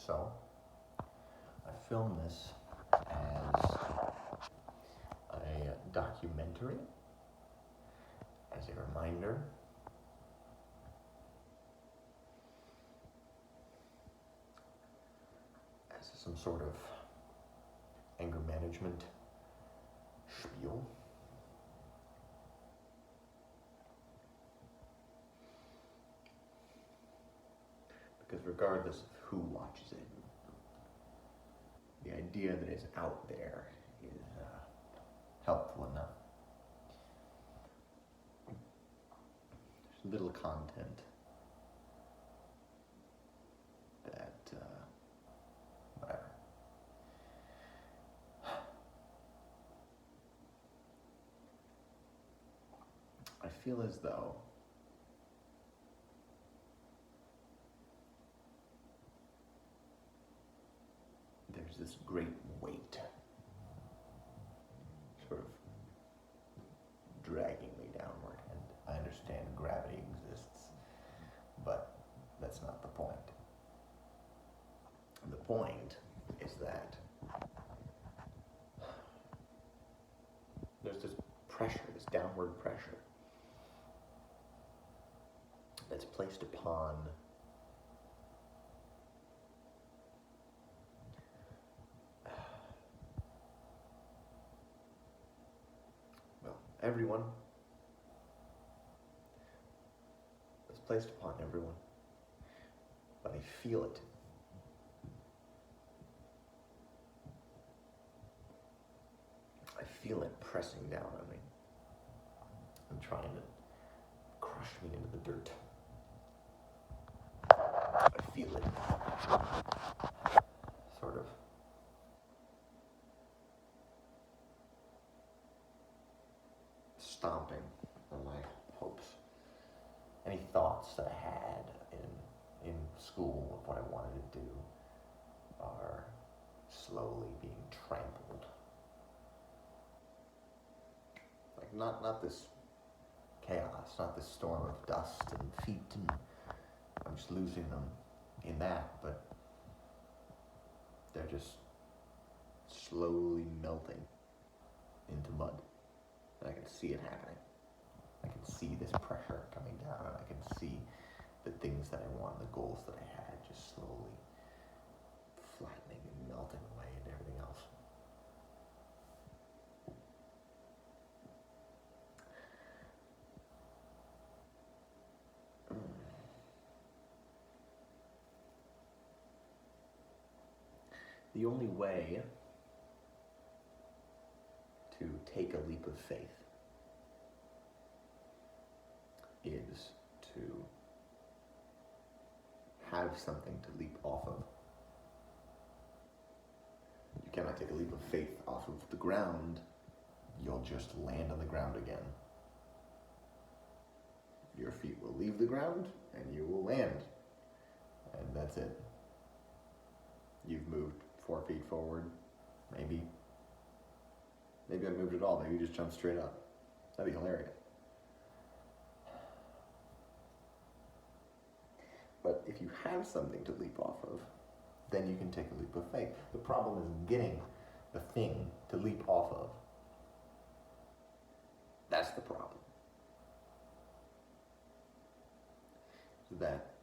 So I filmed this as a documentary, as a reminder, as some sort of anger management spiel. Because regardless of who watches it, the idea that it's out there is helpful enough. There's little content that, whatever. I feel as though there's this great weight sort of dragging me downward, and I understand gravity exists, but that's not the point. The point is that there's this pressure, this downward pressure that's placed upon everyone. It's placed upon everyone, but I feel it. I feel it pressing down on me and trying to crush me into the dirt. I feel it sort of stomping on my hopes. Any thoughts that I had in school of what I wanted to do are slowly being trampled. Like not this chaos, not this storm of dust and feet, and I'm just losing them in that, but they're just slowly melting into mud. And I can see it happening. I can see this pressure coming down, and I can see the things that I want, the goals that I had, just slowly flattening and melting away into everything else. The only way to take a leap of faith is to have something to leap off of. You cannot take a leap of faith off of the ground. You'll just land on the ground again. Your feet will leave the ground and you will land. And that's it. You've moved 4 feet forward, maybe. Maybe I moved at all. Maybe you just jumped straight up. That'd be hilarious. But if you have something to leap off of, then you can take a leap of faith. The problem is getting the thing to leap off of. That's the problem. That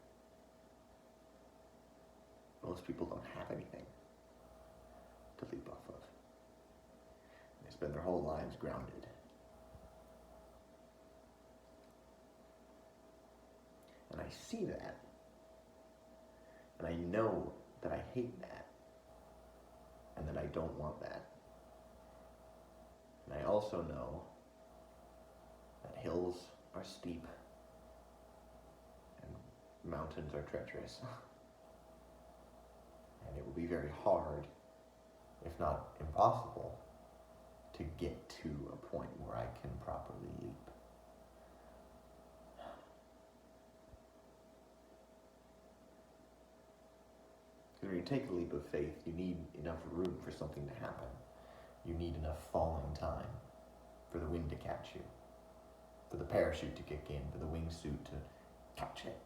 most people don't have anything to leap off of. They spend their whole lives grounded. And I see that. And I know that I hate that. And that I don't want that. And I also know that hills are steep and mountains are treacherous. And it will be very hard, if not impossible, to get to a point where I can properly leap. Because when you take a leap of faith, you need enough room for something to happen. You need enough falling time for the wind to catch you, for the parachute to kick in, for the wingsuit to catch it.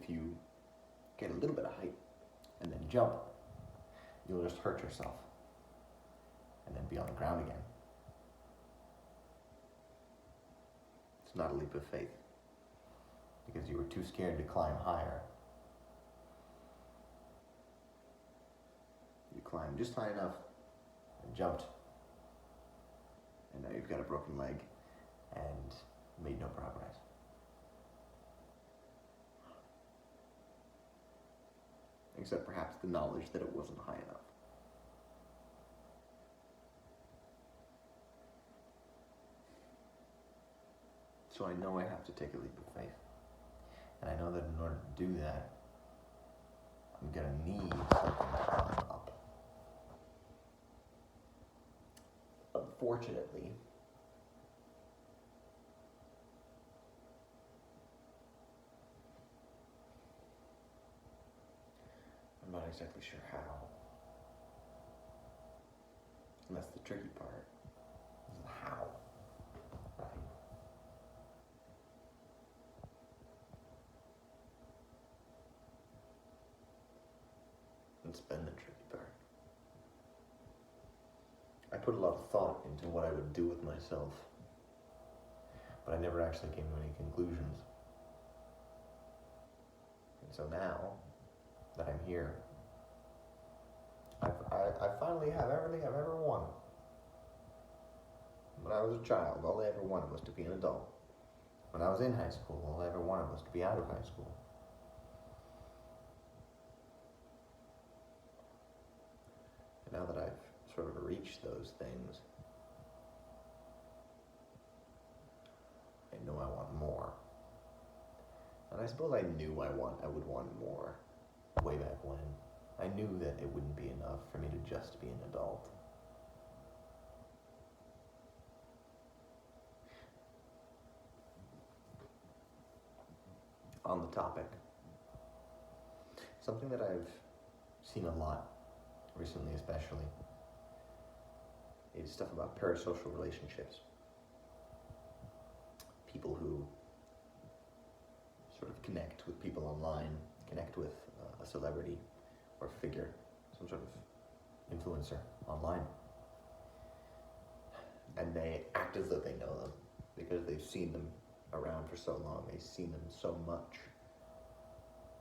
if you get a little bit of height and then jump, you'll just hurt yourself and then be on the ground again. It's not a leap of faith because you were too scared to climb higher. You climbed just high enough and jumped, and now you've got a broken leg and made no progress. Except perhaps the knowledge that it wasn't high enough. So I know I have to take a leap of faith. And I know that in order to do that, I'm going to need something to climb up. Unfortunately, I'm not exactly sure how. And that's the tricky part, is the how, right? It's been the tricky part. I put a lot of thought into what I would do with myself, but I never actually came to any conclusions. And so now that I'm here, I finally have everything I've ever wanted. When I was a child, all I ever wanted was to be an adult. When I was in high school, all I ever wanted was to be out of high school. And now that I've sort of reached those things, I know I want more. And I suppose I knew I would want more way back when. I knew that it wouldn't be enough for me to just be an adult. On the topic, something that I've seen a lot recently especially is stuff about parasocial relationships. People who sort of connect with people online, connect with a celebrity or figure, some sort of influencer online. And they act as though they know them because they've seen them around for so long, they've seen them so much.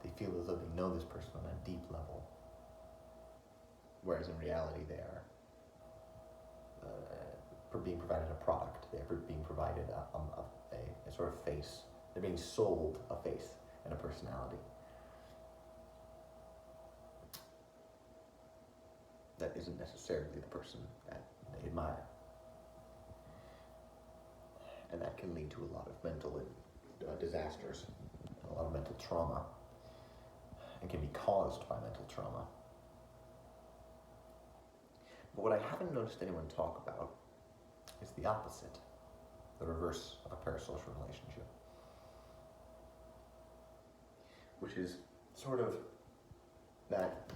They feel as though they know this person on a deep level. Whereas in reality they are being provided a product, they're being provided a sort of face. They're being sold a face and a personality that isn't necessarily the person that they admire. And that can lead to a lot of mental disasters, a lot of mental trauma, and can be caused by mental trauma. But what I haven't noticed anyone talk about is the opposite, the reverse of a parasocial relationship, which is sort of that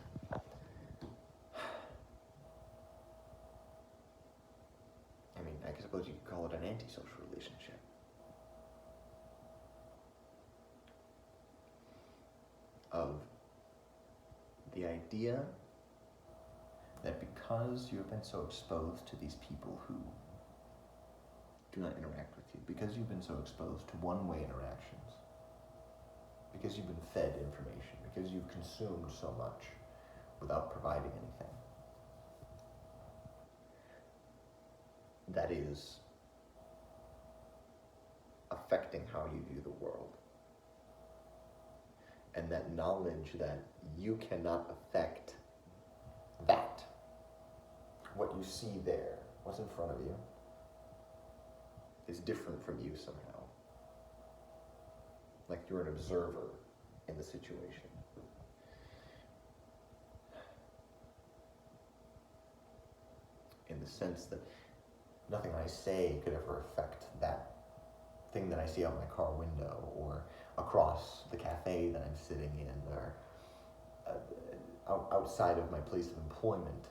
I suppose you could call it an antisocial relationship. Of the idea that because you have been so exposed to these people who do not interact with you, because you've been so exposed to one-way interactions, because you've been fed information, because you've consumed so much without providing anything, that is affecting how you view the world. And that knowledge that you cannot affect that, what you see there, what's in front of you, is different from you somehow. Like you're an observer in the situation. In the sense that nothing I say could ever affect that thing that I see out my car window, or across the cafe that I'm sitting in, or outside of my place of employment,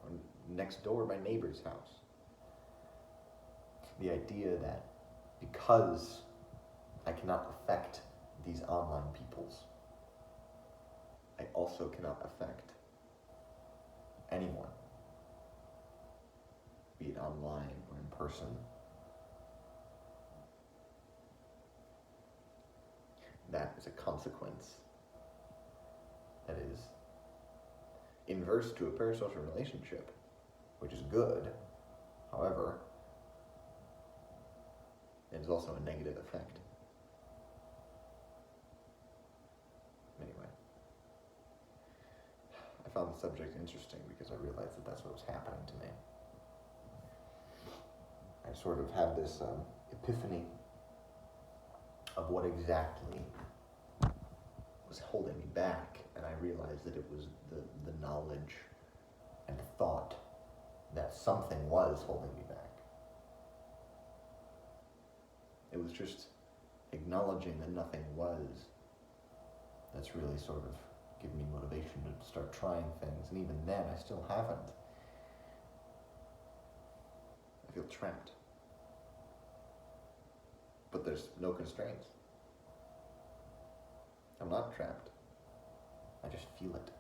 or next door my neighbor's house. The idea that because I cannot affect these online peoples, I also cannot affect anyone, be it online or in person. That is a consequence that is inverse to a parasocial relationship, which is good. However, it is also a negative effect. Anyway, I found the subject interesting because I realized that that's what was happening to me. I sort of had this epiphany of what exactly was holding me back, and I realized that it was the knowledge and thought that something was holding me back. It was just acknowledging that nothing was that's really sort of given me motivation to start trying things, and even then I still haven't. I feel trapped. But there's no constraints. I'm not trapped. I just feel it.